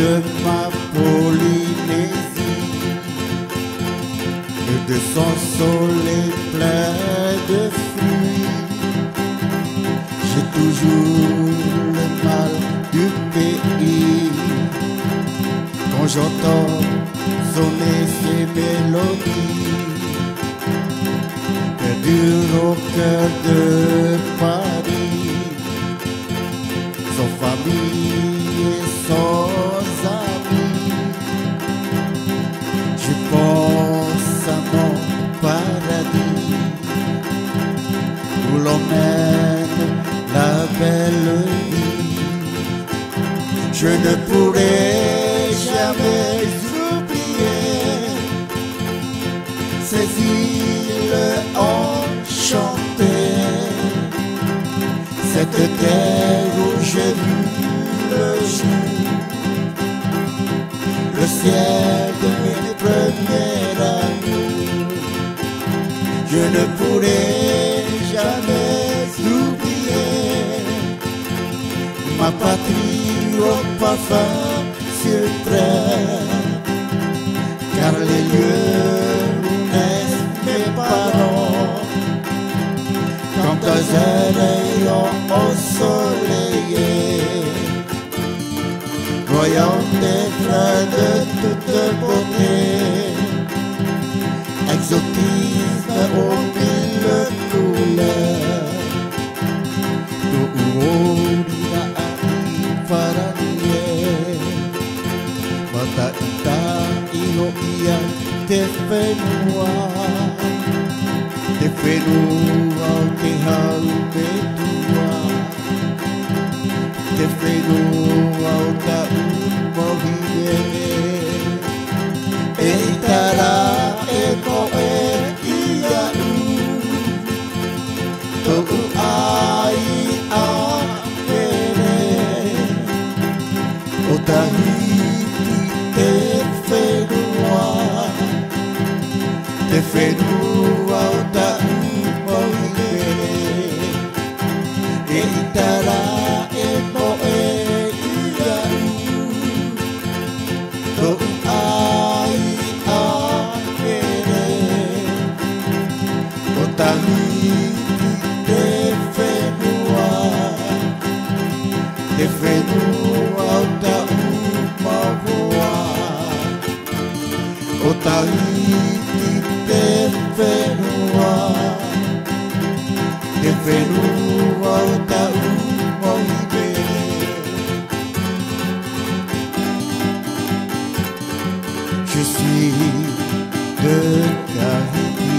de ma Polynésie et de son soleil plein de fruits. J'ai toujours le mal du pays quand j'entends sonner ces mélodies. Perdu au cœur de Paris, sans famille et sans amis, je pense à mon paradis où l'on mène la belle vie. Je ne pourrai jamais oublier ces îles enchantées, cette terre où j'ai vu le jour, le ciel de mes premiers amours. Je ne pourrai jamais oublier ma patrie au parfum suprême, car les lieux où naissent mes parents, quand un rayon ensoleillé, voyant des fleurs de toute beauté, exotisme aux mille couleurs, tout uoria faranie, mata ita iho ia te whenua, te whenua o te hau me tua, te whenua o ta umohie, e itara e koe ia u, toku ai a pere, o tahiti te whenua, te whenua o ta umohie, e itara e koe ia u, toku ai a pere, o tahiti te whenua, te whenua o ta umohua, o tahiti te whenua, te whenua o ta umohine. Je suis de Tahiti.